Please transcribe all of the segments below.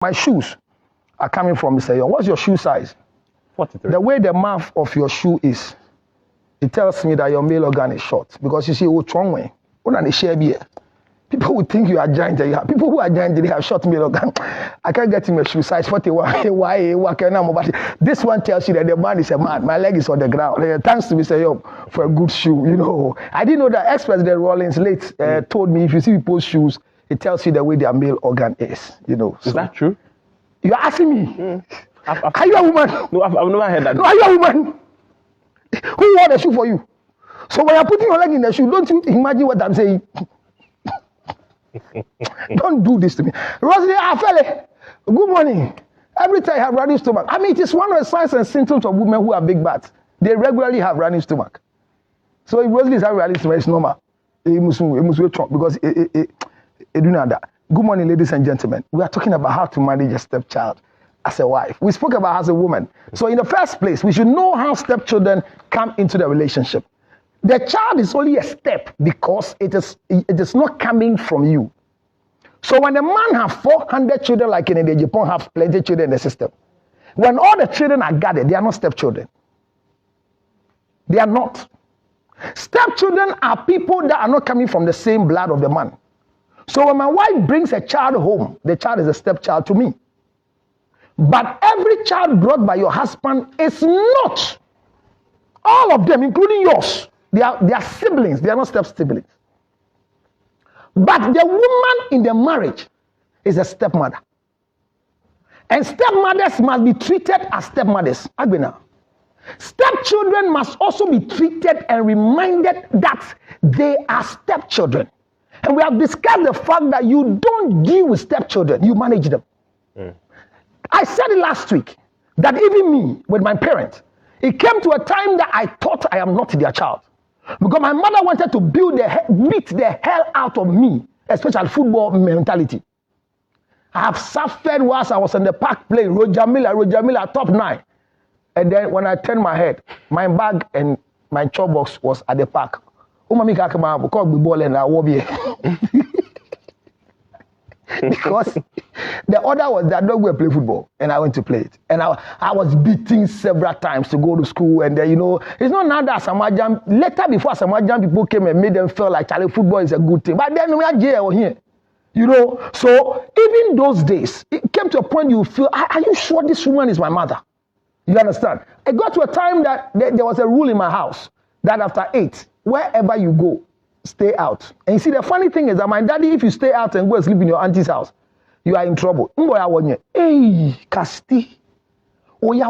My shoes are coming from Mr. Young. What's your shoe size? 43. The way the mouth of your shoe is, it tells me that your male organ is short. Because you see, what's wrong with people would think you are giant. People who are giant, they have short male organ. I can't get him a shoe size 41. This one tells you that the man is a man. My leg is on the ground. Thanks to Mr. Young for a good shoe. You know, I didn't know that ex-president Rawlings late told me if you see people's shoes, it tells you the way their male organ is. You know. Is that true? You're asking me? Are you a woman? No, I've never heard that. No, are you a woman? Who wore the shoe for you? So when you're putting your leg in the shoe, don't you imagine what I'm saying? Don't do this to me. Rosalie, Afele, good morning. Every time you have running stomach. I mean, it is one of the signs and symptoms of women who are big butts. They regularly have running stomach. So if Rosalie is having running stomach, it's normal. It must be true because it do not that. Good morning, ladies and gentlemen. We are talking about how to manage a stepchild as a wife. We spoke about as a woman. So in the first place, we should know how stepchildren come into the relationship. The child is only a step because it is not coming from you. So when a man has 400 children like in Japan have plenty of children in the system, when all the children are gathered, they are not stepchildren. They are not. Stepchildren are people that are not coming from the same blood of the man. So when my wife brings a child home, the child is a stepchild to me. But every child brought by your husband is not. All of them, including yours, they are siblings. They are not step-siblings. But the woman in the marriage is a stepmother. And stepmothers must be treated as stepmothers. Agbena. Stepchildren must also be treated and reminded that they are stepchildren. And we have discussed the fact that you don't deal with stepchildren, you manage them. I said it last week that even me, with my parents, it came to a time that I thought I am not their child. Because my mother wanted to beat the hell out of me, especially football mentality. I have suffered whilst I was in the park playing Roger Miller, top 9. And then when I turned my head, my bag and my chop box was at the park. Because the order was that don't go play football, and I went to play it. And I was beaten several times to go to school, and then, you know, it's not now that Samajan, later before Samajan people came and made them feel like Charlie football is a good thing. But then we are jail here, you know. So even those days, it came to a point you feel, are you sure this woman is my mother? You understand? It got to a time that there was a rule in my house that after 8, wherever you go, stay out. And you see, the funny thing is that my daddy, if you stay out and go and sleep in your auntie's house, you are in trouble. Hey, Casti. So you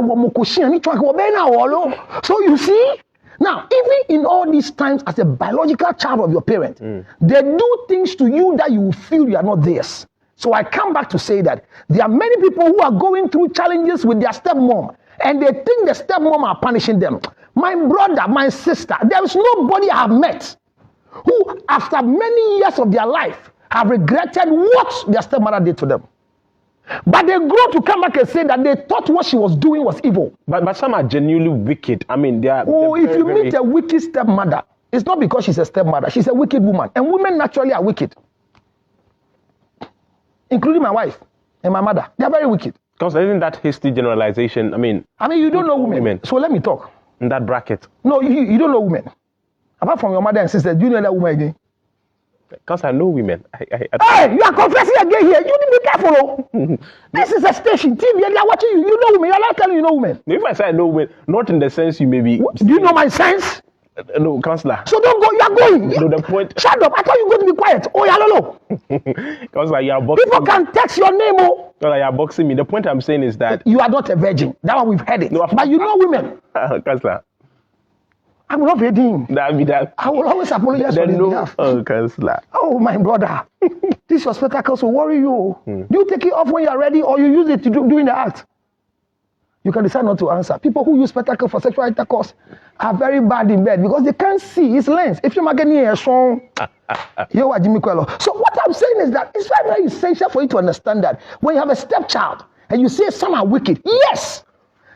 see, now, even in all these times as a biological child of your parent, they do things to you that you feel you are not theirs. So I come back to say that there are many people who are going through challenges with their stepmom, and they think the stepmom are punishing them. My brother, my sister, there is nobody I have met who, after many years of their life, have regretted what their stepmother did to them. But they grow to come back and say that they thought what she was doing was evil. But some are genuinely wicked. I mean, they are. If you meet a wicked stepmother, it's not because she's a stepmother. She's a wicked woman. And women naturally are wicked. Including my wife and my mother. They are very wicked. Because isn't that hasty generalization? I mean, you don't know women. So let me talk. In that bracket. No, you don't know women. Apart from your mother and sister, do you know that woman again? Because I know women. Hey, you are confessing again here. You need to be careful. This is a station. TV, they are watching you. You know women. You are not telling you know women. If I say I know women, not in the sense you may be. Do you know my sense? No, counselor. So don't go. You are going. No, the point. Shut up. I thought you were going to be quiet. Oh, yeah, no. Counselor, you are boxing. People can text your name. Oh. No, you are boxing me. The point I'm saying is that you are not a virgin. That one we've heard it. No, but you know women. Counselor. I'm not reading. That. I will always apologize for this behalf. Oh, counselor. Oh, my brother. This your spectacles will worry you. Do you take it off when you are ready, or you use it to doing the act? You can decide not to answer. People who use spectacles for sexual intercourse are very bad in bed because they can't see his lens. If you're not getting a song, so what I'm saying is that it's very, very essential for you to understand that when you have a stepchild and you say some are wicked, yes,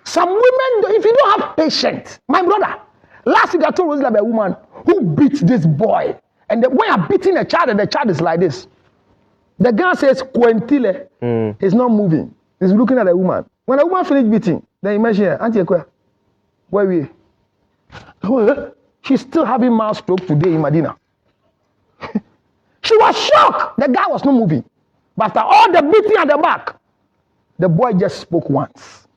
some women, if you don't have patience, my brother, last week I told Rosie about a woman who beat this boy. And when you're beating a child and the child is like this. The guy says, Quentile. He's not moving. He's looking at the woman. When the woman finished beating, then he mentioned, Auntie Ekwe, where we? She's still having mouth stroke today in Medina. She was shocked. The guy was not moving. But after all the beating at the back, the boy just spoke once.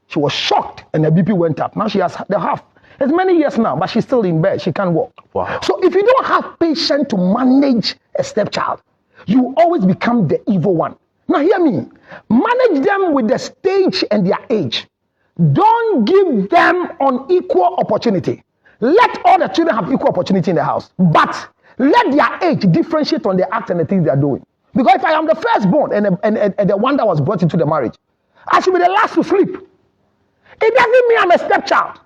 She was shocked and the BP went up. Now she has the half. It's many years now, but she's still in bed. She can't walk. Wow. So if you don't have patience to manage a stepchild, you always become the evil one. Now hear me. Manage them with the stage and their age. Don't give them unequal opportunity. Let all the children have equal opportunity in the house. But let their age differentiate on the act and the things they are doing. Because if I am the firstborn and the one that was brought into the marriage, I should be the last to sleep. It doesn't mean I'm a stepchild.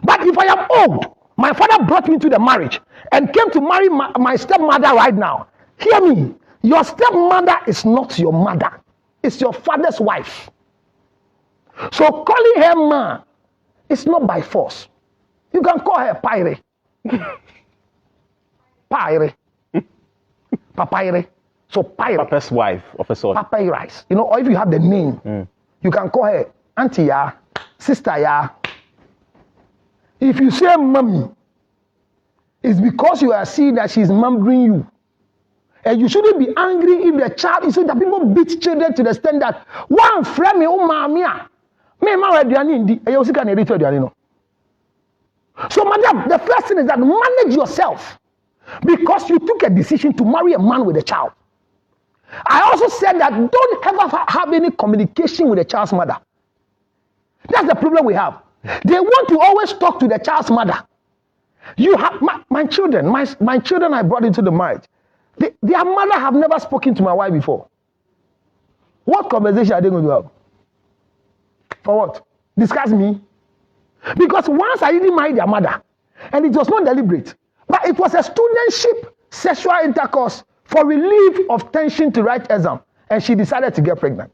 But if I am old, my father brought me into the marriage and came to marry my stepmother right now. Hear me. Your stepmother is not your mother. It's your father's wife. So calling her ma is not by force. You can call her Pyre. Pyre. Papyre. So Pyre. Papa's wife of a sort. Papyrus. You know, or if you have the name, you can call her auntie ya, sister ya. If you say mommy, it's because you are seeing that she's mothering you. And you shouldn't be angry if the child is so that people beat children to the extent that one friend me mamia. Me ma indi e usika na return aduane no. So madam, the first thing is that manage yourself because you took a decision to marry a man with a child. I also said that don't ever have any communication with the child's mother. That's the problem we have. They want to always talk to the child's mother. You have my children I brought into the marriage. Their mother have never spoken to my wife before. What conversation are they going to have? For what? Discuss me? Because once I didn't marry their mother, and it was not deliberate, but it was a studentship sexual intercourse for relief of tension to write exam, and she decided to get pregnant.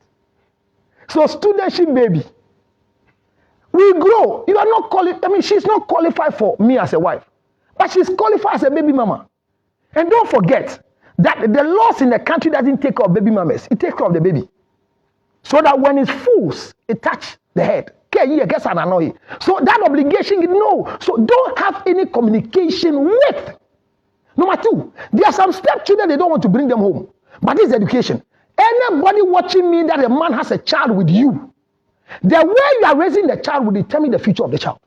So studentship baby. We grow. You are not qualified. She's not qualified for me as a wife, but she's qualified as a baby mama. And don't forget that the laws in the country doesn't take care of baby mamas. It takes care of the baby. So that when it falls, it touches the head. So that obligation, no. So don't have any communication with. Number two, there are some stepchildren, they don't want to bring them home. But this is education. Anybody watching me that a man has a child with you, the way you are raising the child will determine the future of the child.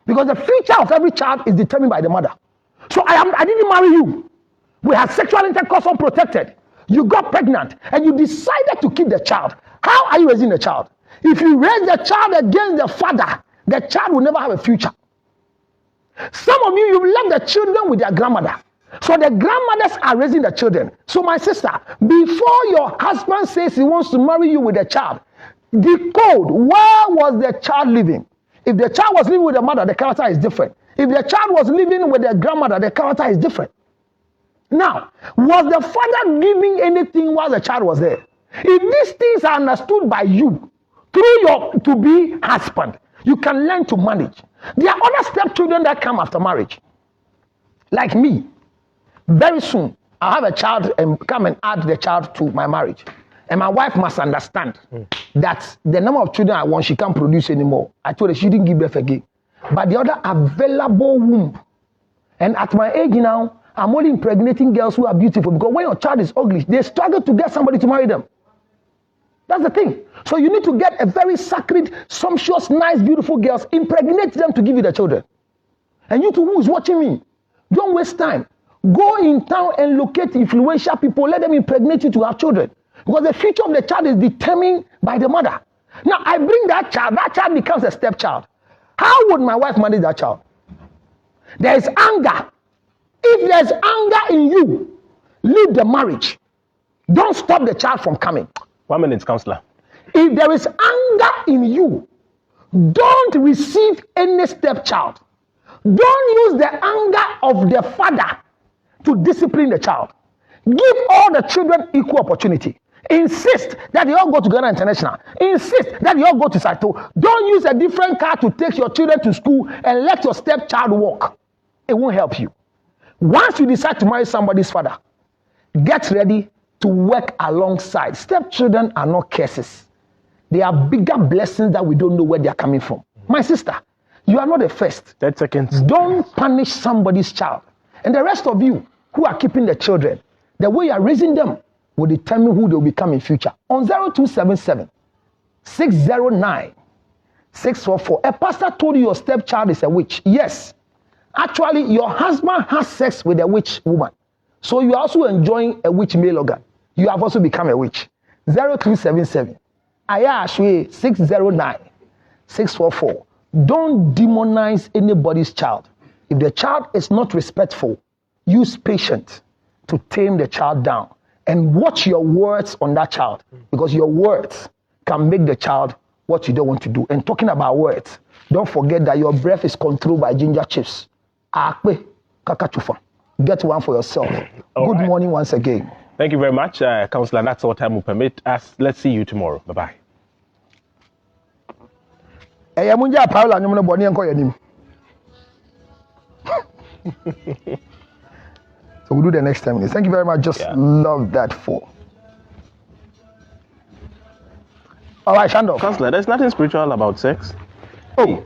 Because the future of every child is determined by the mother. So I didn't marry you. We had sexual intercourse unprotected. You got pregnant and you decided to keep the child. How are you raising the child? If you raise the child against the father, the child will never have a future. Some of you left the children with their grandmother. So the grandmothers are raising the children. So my sister, before your husband says he wants to marry you with a child, decode where was the child living. If the child was living with the mother, the character is different. If the child was living with the grandmother, the character is different. Now, was the father giving anything while the child was there? If these things are understood by you through your to-be husband, you can learn to manage. There are other stepchildren that come after marriage. Like me, very soon, I'll have a child and come and add the child to my marriage. And my wife must understand that the number of children I want, she can't produce anymore. I told her she didn't give birth again. But the other available womb. And at my age now, I'm only impregnating girls who are beautiful because when your child is ugly, they struggle to get somebody to marry them. That's the thing. So you need to get a very sacred, sumptuous, nice, beautiful girls, impregnate them to give you the children. And you two who is watching me, don't waste time. Go in town and locate influential people. Let them impregnate you to have children. Because the future of the child is determined by the mother. Now, I bring that child becomes a stepchild. How would my wife manage that child? There is anger. If there's anger in you, leave the marriage. Don't stop the child from coming. 1 minute, counselor. If there is anger in you, don't receive any stepchild. Don't use the anger of the father to discipline the child. Give all the children equal opportunity. Insist that they all go to Ghana International. Insist that they all go to Saito. Don't use a different car to take your children to school and let your stepchild walk. It won't help you. Once you decide to marry somebody's father, get ready to work alongside. Stepchildren are not curses. They are bigger blessings that we don't know where they are coming from. My sister, you are not the first. 10 seconds. Don't punish somebody's child. And the rest of you who are keeping the children, the way you are raising them will determine who they will become in future. On 0277 609 644, a pastor told you your stepchild is a witch. Yes. Actually, your husband has sex with a witch woman. So you are also enjoying a witch male organ. You have also become a witch. 0277 609 644. Don't demonize anybody's child. If the child is not respectful, use patience to tame the child down. And watch your words on that child, because your words can make the child what you don't want to do. And talking about words, don't forget that your breath is controlled by ginger chips. Akpe, kakachufa. Get one for yourself. Good morning once again. Thank you very much, Counselor. That's all time will permit us. Let's see you tomorrow. Bye-bye. So we'll do the next 10 minutes. Thank you very much. Just love that for. All right, Shandor. Counselor, there's nothing spiritual about sex. Oh,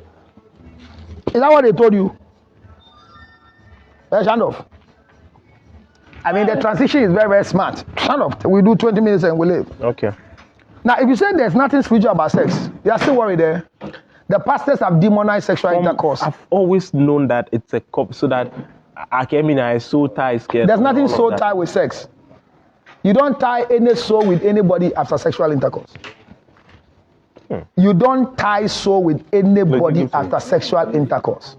is that what they told you? Shandor. I mean, the transition is very, very smart. Shandor, we do 20 minutes and we leave. Okay. Now, if you say there's nothing spiritual about sex, you are still worried there. The pastors have demonized sexual intercourse. I've always known that it's a cop, so that I mean, I so tie scared. There's nothing so tied with sex. You don't tie any soul with anybody after sexual intercourse. You don't tie soul with anybody after sexual intercourse.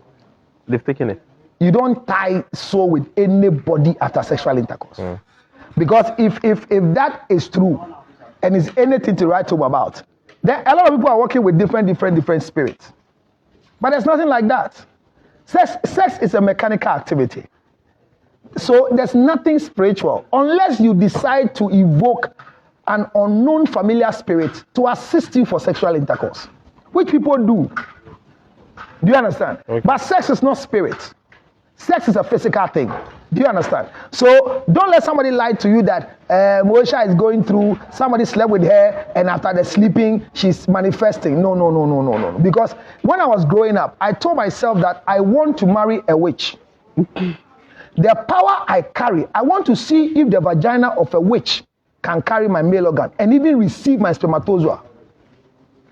They've taken it. You don't tie soul with anybody after sexual intercourse. Because if that is true and is anything to write home about, then a lot of people are working with different spirits. But there's nothing like that. Sex is a mechanical activity. So there's nothing spiritual unless you decide to evoke an unknown familiar spirit to assist you for sexual intercourse, which people do. Do you understand? Okay. But sex is not spirit. Sex is a physical thing. Do you understand? So don't let somebody lie to you that Moesha is going through, somebody slept with her, and after the sleeping, she's manifesting. No. Because when I was growing up, I told myself that I want to marry a witch. The power I carry, I want to see if the vagina of a witch can carry my male organ and even receive my spermatozoa.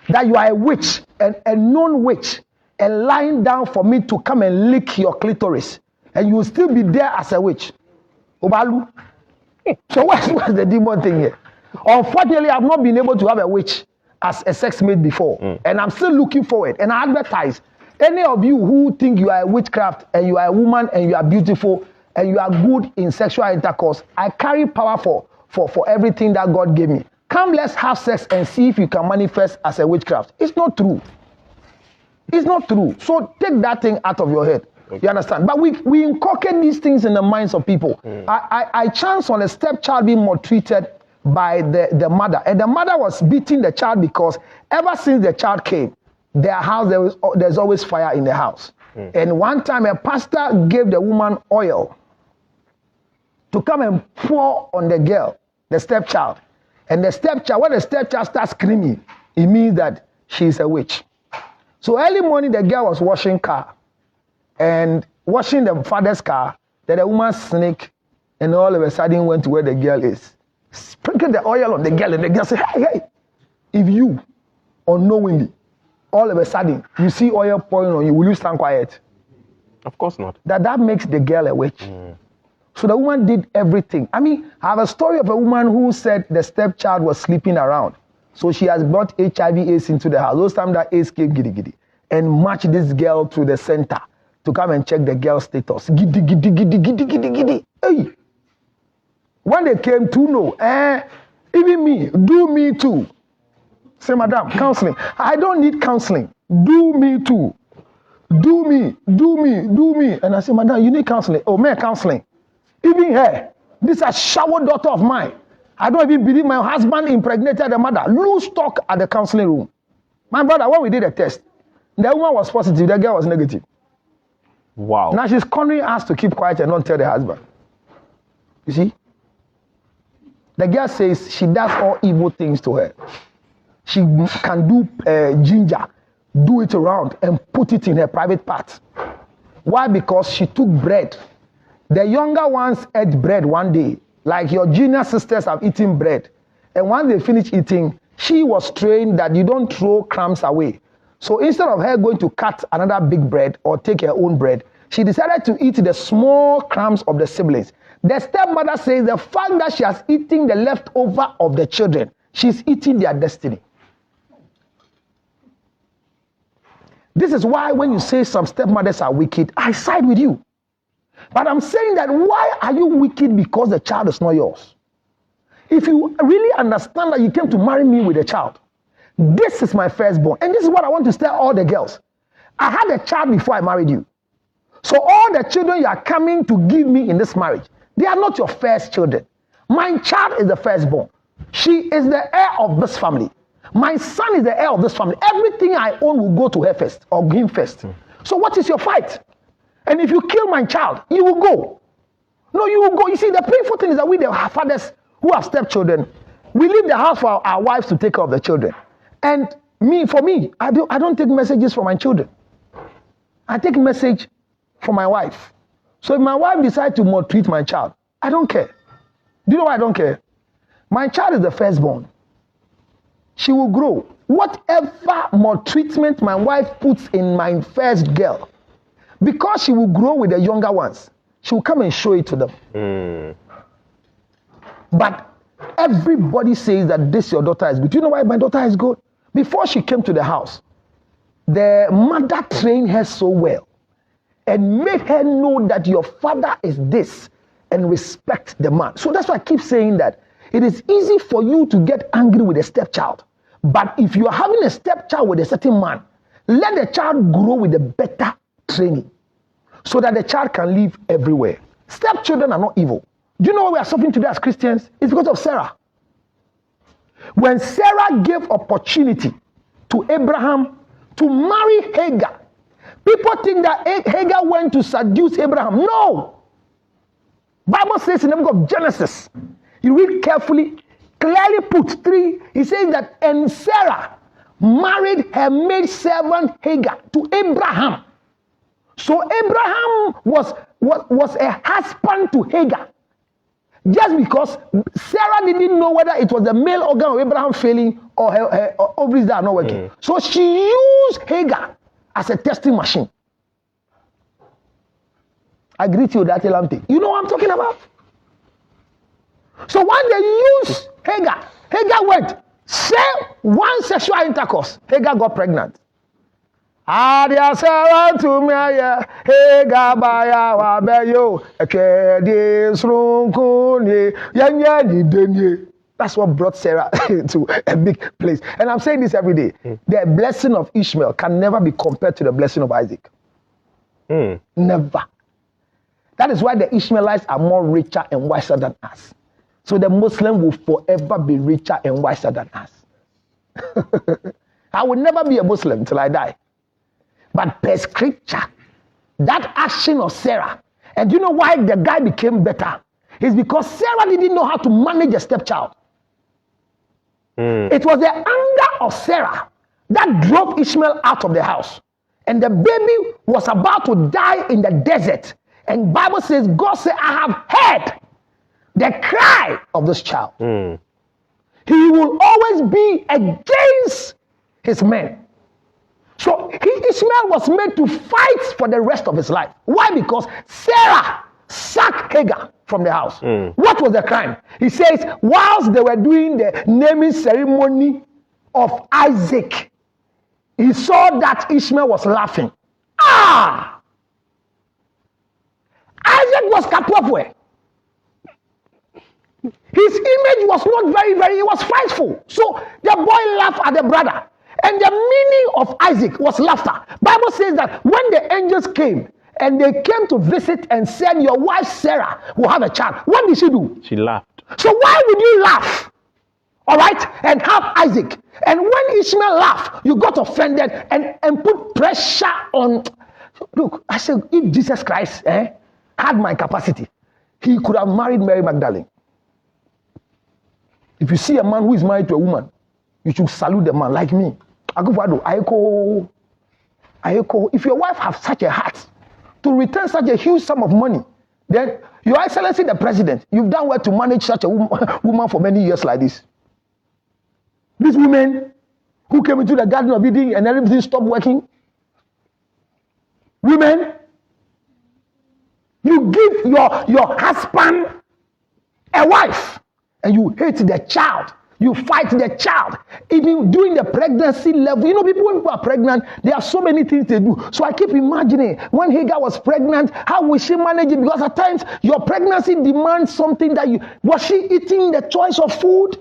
That you are a witch, a known witch, and lying down for me to come and lick your clitoris, and you will still be there as a witch. Obalu. So what's the demon thing here? Unfortunately, I've not been able to have a witch as a sex mate before, and I'm still looking forward. And I advertise, any of you who think you are a witchcraft and you are a woman and you are beautiful and you are good in sexual intercourse, I carry power for everything that God gave me. Come, let's have sex and see if you can manifest as a witchcraft. It's not true. It's not true. So take that thing out of your head. Okay. You understand? But we inculcate these things in the minds of people. I chance on a stepchild being maltreated by the mother. And the mother was beating the child because ever since the child came, their house, there's always fire in the house. And one time a pastor gave the woman oil to come and pour on the girl, the stepchild. And the stepchild, when the stepchild starts screaming, it means that she's a witch. So early morning, the girl was washing car and washing the father's car. Then the woman sneaked and all of a sudden went to where the girl is. Sprinkled the oil on the girl and the girl said, hey. If you, unknowingly, all of a sudden, you see oil pouring on you, will you stand quiet? Of course not. That makes the girl a witch. So the woman did everything. I mean, I have a story of a woman who said the stepchild was sleeping around. So she has brought HIV/AIDS into the house. Those times that AIDS came giddy and marched this girl to the center to come and check the girl's status. Giddy. Hey. When they came to know, even me, do me too. Say, madam, counseling. I don't need counseling. Do me too. Do me. And I say, madam, you need counseling. Oh, man, counseling. Even her, this is a shower daughter of mine. I don't even believe my husband impregnated the mother. Lose talk at the counseling room. My brother, when we did a test, the woman was positive, the girl was negative. Wow. Now she's cornering us to keep quiet and not tell the husband. You see? The girl says she does all evil things to her. She can do ginger, do it around and put it in her private part. Why? Because she took bread. The younger ones ate bread one day, like your junior sisters have eaten bread. And once they finished eating, she was trained that you don't throw crumbs away. So instead of her going to cut another big bread or take her own bread, she decided to eat the small crumbs of the siblings. The stepmother says the fact that she has eaten the leftover of the children, she's eating their destiny. This is why when you say some stepmothers are wicked, I side with you. But I'm saying that why are you wicked because the child is not yours? If you really understand that you came to marry me with a child, this is my firstborn. And this is what I want to tell all the girls. I had a child before I married you. So all the children you are coming to give me in this marriage, they are not your first children. My child is the firstborn. She is the heir of this family. My son is the heir of this family. Everything I own will go to her first or him first. So what is your fight? And if you kill my child, you will go. No, you will go. You see, the painful thing is that we, the fathers who have stepchildren, we leave the house for our wives to take care of the children. And for me, I don't take messages from my children. I take message from my wife. So if my wife decides to maltreat my child, I don't care. Do you know why I don't care? My child is the firstborn. She will grow. Whatever maltreatment my wife puts in my first girl, because she will grow with the younger ones, she will come and show it to them. But everybody says that this your daughter is good. Do you know why my daughter is good? Before she came to the house, the mother trained her so well and made her know that your father is this and respect the man. So that's why I keep saying that it is easy for you to get angry with a stepchild. But if you are having a stepchild with a certain man, let the child grow with a better training so that the child can live everywhere. Stepchildren are not evil. Do you know why we are suffering today as Christians? It's because of Sarah. When Sarah gave opportunity to Abraham to marry Hagar, people think that Hagar went to seduce Abraham. No. Bible says in the book of Genesis, you read carefully, clearly put 3, he says that, and Sarah married her maidservant Hagar to Abraham. So Abraham was a husband to Hagar. Just because Sarah didn't know whether it was the male organ of Abraham failing or her ovaries that are not working. So she used Hagar as a testing machine. I greet you, that thing. You know what I'm talking about? So when they used Hagar, Hagar went, say one sexual intercourse, Hagar got pregnant. That's what brought Sarah to a big place. And I'm saying this every day. The blessing of Ishmael can never be compared to the blessing of Isaac. Never. That is why the Ishmaelites are more richer and wiser than us. So the Muslim will forever be richer and wiser than us. I will never be a Muslim till I die. But per scripture, that action of Sarah, and you know why the guy became better? It's because Sarah didn't know how to manage a stepchild. It was the anger of Sarah that drove Ishmael out of the house. And the baby was about to die in the desert. And Bible says, God said, I have heard the cry of this child. He will always be against his men. So Ishmael was made to fight for the rest of his life. Why? Because Sarah sacked Hagar from the house. What was the crime? He says, whilst they were doing the naming ceremony of Isaac, he saw that Ishmael was laughing. Isaac was kapopwe. His image was not he was frightful. So the boy laughed at the brother. And the meaning of Isaac was laughter. Bible says that when the angels came and they came to visit and said, your wife Sarah will have a child, what did she do? She laughed. So why would you laugh? All right? And have Isaac. And when Ishmael laughed, you got offended and put pressure on. Look, I said, if Jesus Christ had my capacity, he could have married Mary Magdalene. If you see a man who is married to a woman, you should salute the man like me. If your wife has such a heart to return such a huge sum of money, then Your Excellency the President, you've done well to manage such a woman for many years like this. These women who came into the Garden of Eden and everything stopped working. Women, you give your husband a wife and you hate the child. You fight the child. Even during the pregnancy level, you know, when people are pregnant, there are so many things they do. So I keep imagining when Hagar was pregnant, how will she manage it? Because at times your pregnancy demands something that was she eating the choice of food?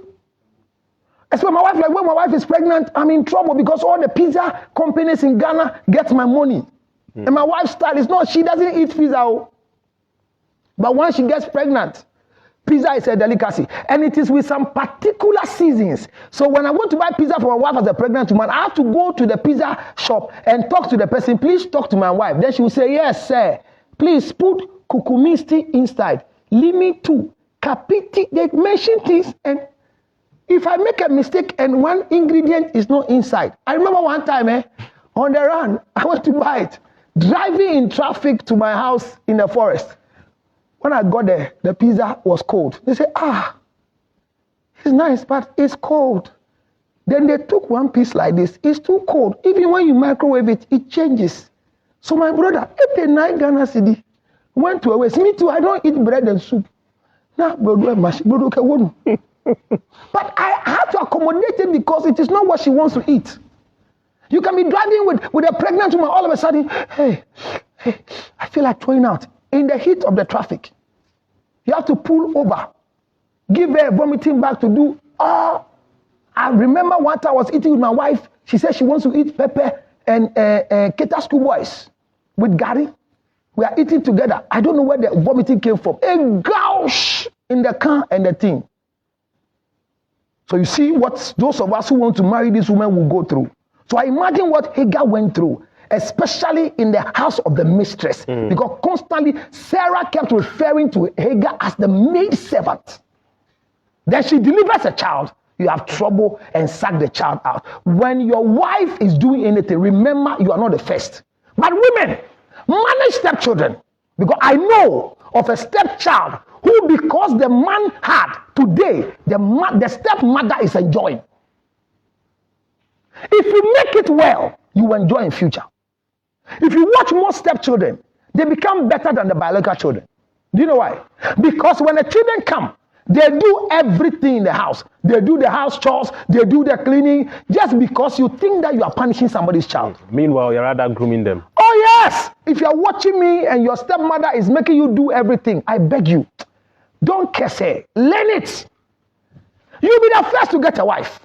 Especially my wife, like when my wife is pregnant, I'm in trouble because all the pizza companies in Ghana get my money. And my wife's style is not, she doesn't eat pizza. But once she gets pregnant, pizza is a delicacy, and it is with some particular seasons. So when I want to buy pizza for my wife as a pregnant woman, I have to go to the pizza shop and talk to the person. Please talk to my wife. Then she will say, yes, sir. Please put kukumisti inside. Limit to kapiti. They mention things, and if I make a mistake and one ingredient is not inside. I remember one time, on the run, I went to buy it. Driving in traffic to my house in the forest. When I got there, the pizza was cold. They said, it's nice, but it's cold. Then they took one piece like this. It's too cold. Even when you microwave it, it changes. So my brother, 89 Ghana cedi, went to a waste. Me too, I don't eat bread and soup. But I had to accommodate it because it is not what she wants to eat. You can be driving with a pregnant woman, all of a sudden, hey, I feel like throwing out. In the heat of the traffic, you have to pull over, give her a vomiting bag to do. I remember one time I was eating with my wife. She said she wants to eat pepper and Keta school boys with Gary. We are eating together. I don't know where the vomiting came from. A gouge in the car and the thing. So you see what those of us who want to marry this woman will go through. So I imagine what Hagar went through, especially in the house of the mistress, because constantly Sarah kept referring to Hagar as the maid servant. Then she delivers a child, you have trouble and sack the child out. When your wife is doing anything, remember you are not the first. But women, manage stepchildren, because I know of a stepchild who, because the man had, today the stepmother is enjoying. If you make it well, you will enjoy in future. If you watch more stepchildren, they become better than the biological children. Do you know why? Because when the children come, they do everything in the house. They do the house chores, they do the cleaning, just because you think that you are punishing somebody's child. Meanwhile, you're rather grooming them. Oh yes! If you're watching me and your stepmother is making you do everything, I beg you, don't curse her. Learn it. You'll be the first to get a wife.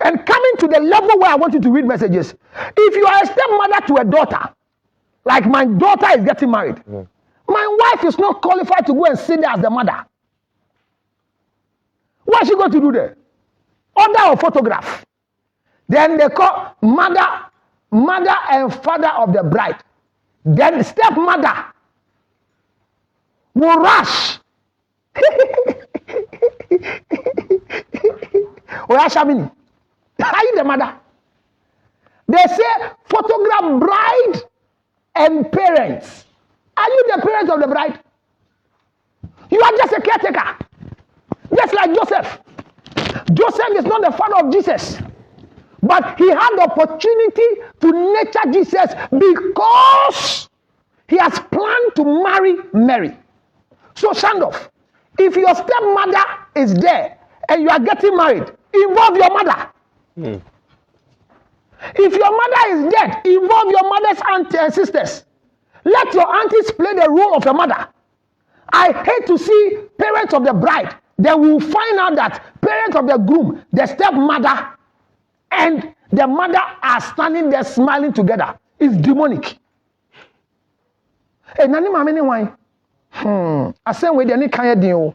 And coming to the level where I want you to read messages, if you are a stepmother to a daughter, like my daughter is getting married, my wife is not qualified to go and sit there as the mother. What is she going to do there? Order a photograph. Then they call mother and father of the bride. Then the stepmother will rush. Are you the mother? They say photograph bride and parents. Are you the parents of the bride? You are just a caretaker. Just like Joseph. Joseph is not the father of Jesus. But he had the opportunity to nurture Jesus because he has planned to marry Mary. So stand off. If your stepmother is there and you are getting married, involve your mother. If your mother is dead, involve your mother's aunts and sisters. Let your aunties play the role of a mother. I hate to see parents of the bride. Then we will find out that parents of the groom, the stepmother, and the mother are standing there smiling together. It's demonic. Hey, nani mama ni wine? Asem we de ni kan ye din o.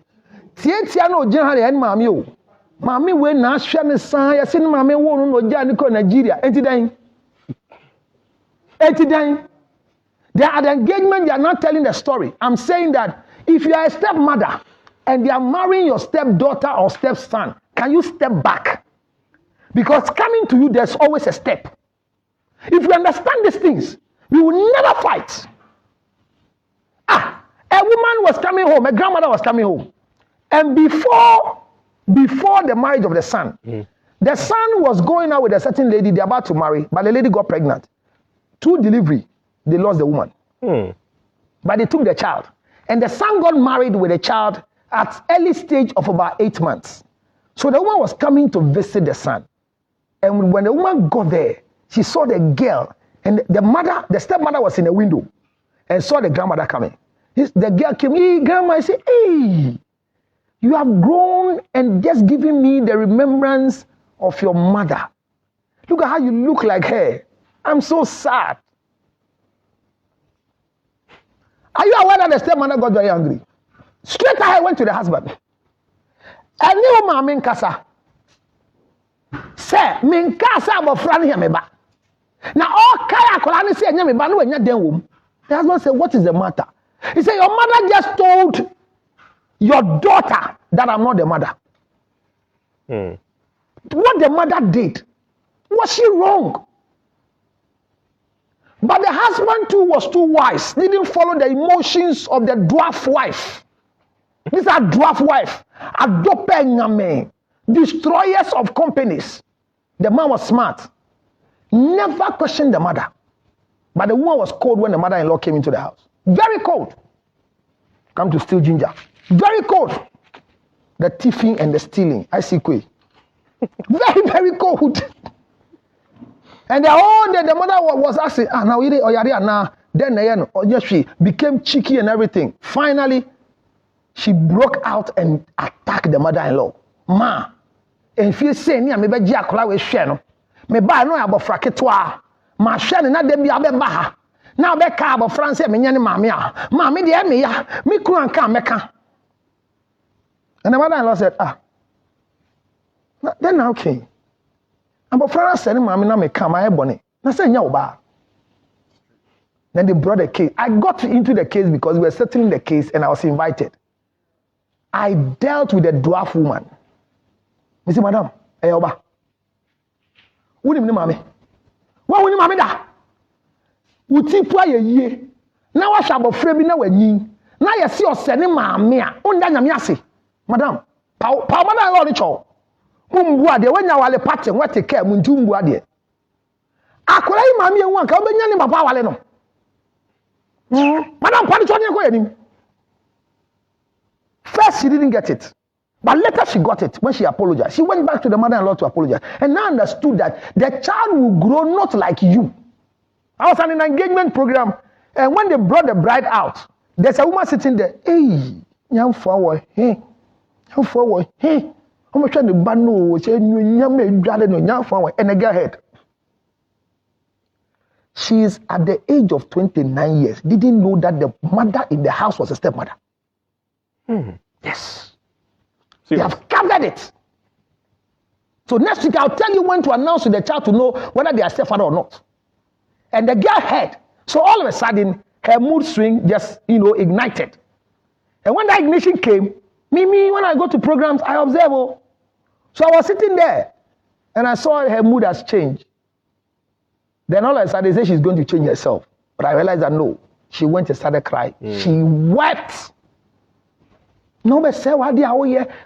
Tie na ogina ha de ni mama o. Mama we na hwe ne san ye se ni mama wo no no ja ni ko Nigeria. Enti dan. They are the engagement, they are not telling the story. I'm saying that if you are a stepmother and they are marrying your stepdaughter or stepson, can you step back? Because coming to you, there's always a step. If you understand these things, we will never fight. A woman was coming home, a grandmother was coming home. And before the marriage of the son, the son was going out with a certain lady, they're about to marry, but the lady got pregnant. Through delivery, they lost the woman. But they took the child. And the son got married with a child at early stage of about 8 months. So the woman was coming to visit the son. And when the woman got there, she saw the girl, and the stepmother was in the window and saw the grandmother coming. The girl came, hey, grandma, I said, hey, you have grown and just given me the remembrance of your mother. Look at how you look like her. I'm so sad. Are you aware that the stepmother got very angry? Straight ahead went to the husband. And you mama in casa. Say, min casa abofra ne me ba. Na all kaya kola ne say me ba no anya den wom. The husband said, what is the matter? He said, your mother just told your daughter that I'm not the mother. What the mother did, was she wrong? But the husband too was too wise, didn't follow the emotions of the dwarf wife. These are dwarf wife, adope destroyers of companies. The man was smart, never questioned the mother. But the woman was cold when the mother-in-law came into the house. Very cold. Come to steal ginger. Very cold. The thieving and the stealing. I see Kwe. Very, very cold. And the whole day the mother was asking, now you now. Then she became cheeky and everything. Finally, she broke out and attacked the mother-in-law. Ma, and if you say, me be jacola we share me ba no abofra ketwa. Ma share na dem bia be ba. Now be ka abofra say me nyane mame a. Ma me de me ya, me kunu anka meka. And the mother-in-law said, then now okay. Abofra said mame na me ka my bone. Na say nya oba. Then they brought the case. I got into the case because we were settling the case and I was invited. I dealt with a dwarf woman. I said, madam, hey, oba. Who ni mame? What who ni mame da? Uti pwa ye. Na wa sha abofra bi na wanyin. Na ye se osene mame a. Onda nyame ase. Madam, pa madam lo ni cho. Mumbu ade wanya wale party wate care munju mbu ade. Akola yi mame enwu anka obenya ni papa wale no. Madam, pani cho ni ko yanim. First, she didn't get it. But later she got it when she apologized. She went back to the mother-in-law to apologize. And now understood that the child will grow not like you. I was on an engagement program. And when they brought the bride out, there's a woman sitting there. Hey, young forward. Hey, young forward. Hey, I'm trying to ban no. And the girl head. She is at the age of 29 years. Didn't know that the mother in the house was a stepmother. Yes. They have covered it. So next week I'll tell you when to announce to the child to know whether they are stepfather or not. And the girl heard. So all of a sudden her mood swing just ignited. And when that ignition came, me when I go to programs I observe. So I was sitting there and I saw her mood has changed. Then all of a sudden they say she's going to change herself. But I realized that no, she went and started crying. She wept. No, but say what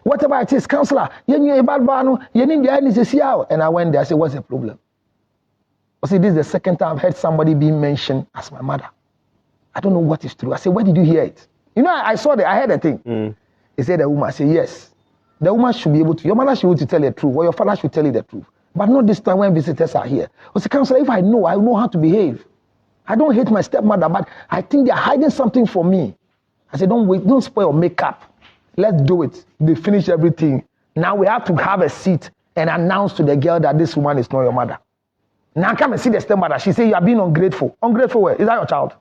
whatever it is, counselor. And I went there. I said, what's the problem? I said, this is the second time I've heard somebody being mentioned as my mother. I don't know what is true. I said, where did you hear it? I saw I heard a thing. He said the woman. I said, yes. The woman should be able to, your mother should be able to tell the truth, or your father should tell you the truth. But not this time when visitors are here. I said, counselor, if I know how to behave. I don't hate my stepmother, but I think they're hiding something from me. I said, don't spoil makeup. Let's do it. They finish everything. Now we have to have a seat and announce to the girl that this woman is not your mother. Now come and see the stepmother. She says, you are being ungrateful. Ungrateful where? Is that your child?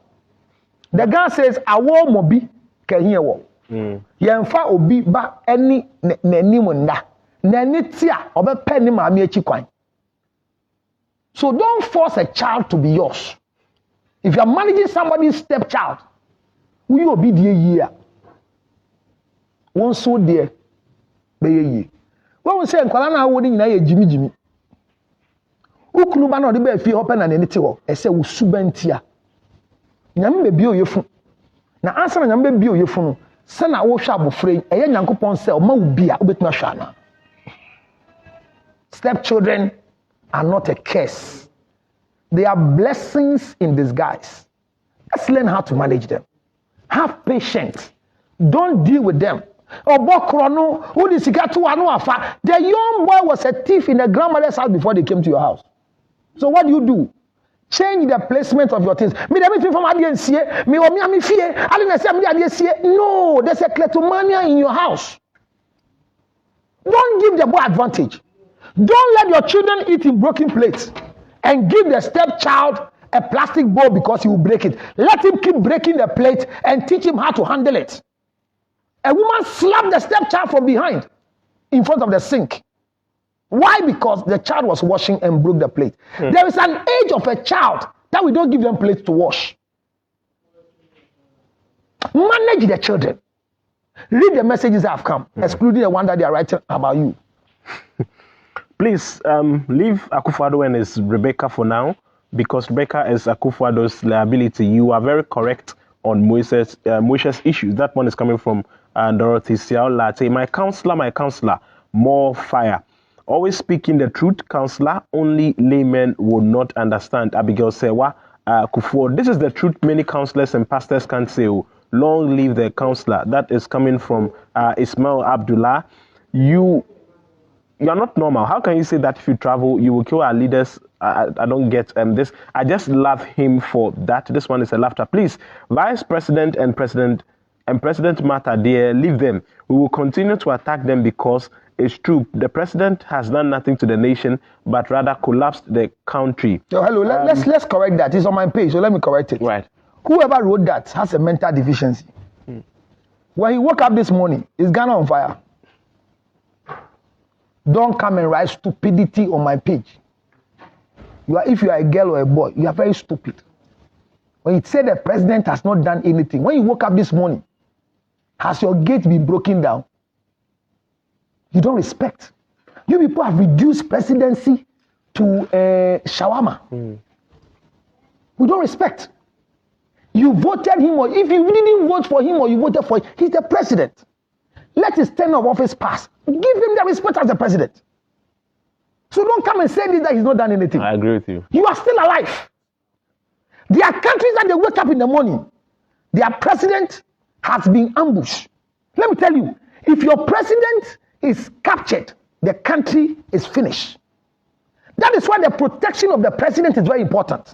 The girl says, I want mobi can hear what? Yenfa obi ba any nenimunda. Nenitia obe penny mami echikwan. So don't force a child to be yours. If you are managing somebody's stepchild, will you be the year? One so dear, be when we say Nkwala wouldn't na Jimmy. Ukunu ba na odi ba fie open na ne te ho, e se wo subantia. Nyame be bio yefu. Na answer na nyame be bio yefu no, se na wo hwa abofre, eye Nyankopon se o ma wo bia obetuma hwa na. Stepchildren are not a curse. They are blessings in disguise. Let's learn how to manage them. Have patience. Don't deal with them. The young boy was a thief in the grandmother's house before they came to your house. So what do? Change the placement of your things. No, there's a kleptomania in your house. Don't give the boy advantage. Don't let your children eat in broken plates and give the stepchild a plastic bowl because he will break it. Let him keep breaking the plate and teach him how to handle it. A woman slapped the stepchild from behind in front of the sink. Why? Because the child was washing and broke the plate. There is an age of a child that we don't give them plates to wash. Manage the children. Read the messages that have come, excluding the one that they are writing about you. Please leave Akufo-Addo and his Rebecca for now, because Rebecca is Akufo-Addo's liability. You are very correct on Moises issues. That one is coming from Dorothy Siaolate. My counselor, more fire. Always speaking the truth, counselor, only laymen will not understand. Abigail Sewa Kufuor. This is the truth many counselors and pastors can't say. Long live the counselor. That is coming from Ismail Abdullah. You're not normal. How can you say that if you travel, you will kill our leaders? I don't get this. I just love him for that. This one is a laughter. Please, Vice President and President Matter, dear, leave them. We will continue to attack them because it's true. The president has done nothing to the nation, but rather collapsed the country. Hello, let's correct that. It's on my page, so let me correct it. Right. Whoever wrote that has a mental deficiency. When he woke up this morning, is Ghana on fire? Don't come and write stupidity on my page. If you are a girl or a boy, you are very stupid. When you say the president has not done anything, when you woke up this morning, has your gate been broken down? You don't respect. You people have reduced presidency to shawarma. We don't respect. You voted him, or if you didn't vote for him or you voted for him, he's the president. Let his term of office pass. Give him the respect as the president. So don't come and say that he's not done anything. I agree with you. You are still alive. There are countries that they wake up in the morning, their president has been ambushed. Let me tell you, if your president is captured, the country is finished. That is why the protection of the president is very important.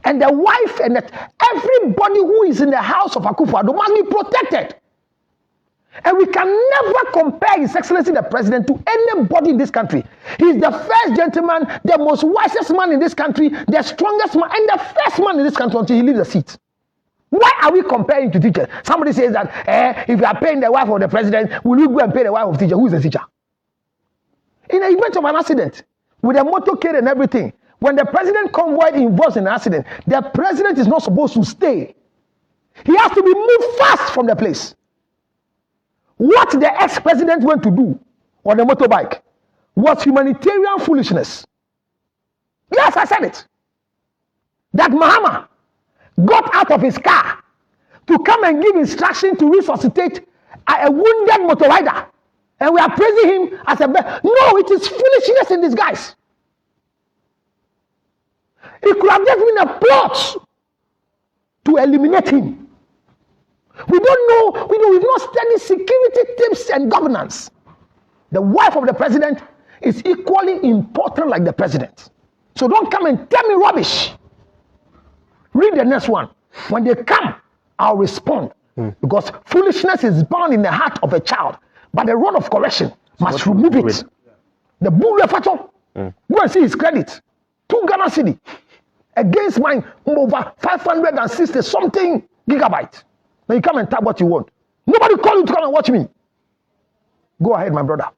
And the wife and everybody who is in the house of Akufo-Addo must be protected. And we can never compare His Excellency the President to anybody in this country. He's the first gentleman, the most wisest man in this country, the strongest man, and the first man in this country until he leaves the seat. Why are we comparing to teachers? Somebody says that if you are paying the wife of the president, will you go and pay the wife of the teacher? Who is the teacher? In the event of an accident, with a motorcade and everything, when the president convoy involves in an accident, the president is not supposed to stay. He has to be moved fast from the place. What the ex-president went to do on the motorbike was humanitarian foolishness. Yes, I said it. That Mahama got out of his car to come and give instruction to resuscitate a wounded motor rider. And we are praising him as a no, it is foolishness in disguise. It could have just been a plot to eliminate him. We don't know, we've not studied security tips and governance. The wife of the president is equally important like the president. So don't come and tell me rubbish. Read the next one. When they come, I'll respond. Because foolishness is bound in the heart of a child. But the rod of correction must remove it. The bull refato, go and see his credit. 2 Ghana cedi against mine, over 560 something gigabyte. Now you come and tap what you want. Nobody call you to come and watch me. Go ahead, my brother.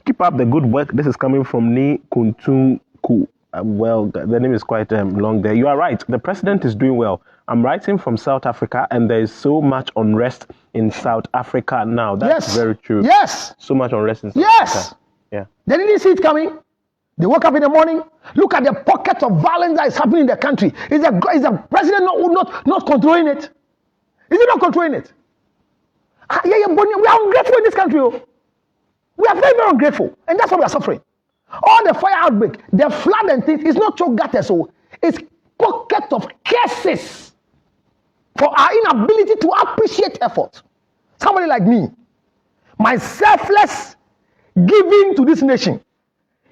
Keep up the good work. This is coming from Ni Kuntunku. Well, the name is quite long there. You are right. The president is doing well. I'm writing from South Africa, and there is so much unrest in South Africa now. That's Yes. very true. Yes. So much unrest in South Yes. Africa. Yeah. They didn't see it coming. They woke up in the morning. Look at the pocket of violence that is happening in the country. Is the president not controlling it? Is he not controlling it? We are ungrateful in this country. Oh. We are very, very ungrateful. And that's why we are suffering. All the fire outbreak, the flood and things, it's not choke gutters. So it's pocket of cases for our inability to appreciate effort. Somebody like me, my selfless giving to this nation.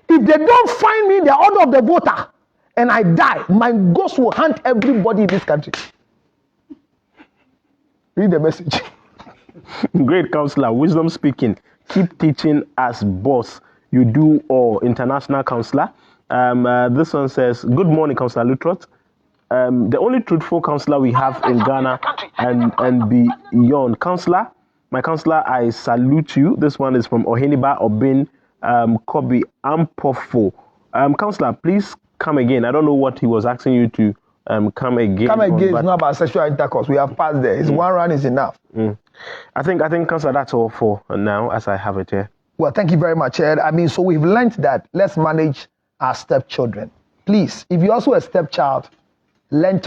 If they don't find me in the order of the voter and I die, my ghost will hunt everybody in this country. Read the message. Great counselor, wisdom speaking. Keep teaching as boss. You do all. International counselor. This one says, good morning, Counselor Lutrot. The only truthful counselor we have in Ghana and beyond. Counselor, my counselor, I salute you. This one is from Oheniba Obin Kobi Ampofo. Counselor, please come again. I don't know what he was asking you to come again. Come again is not about sexual intercourse. We have passed there. It's one round is enough. I think, Counselor, that's all for now as I have it here. Well, thank you very much, Ed. So we've learned that let's manage our stepchildren. Please, if you're also a stepchild, learn to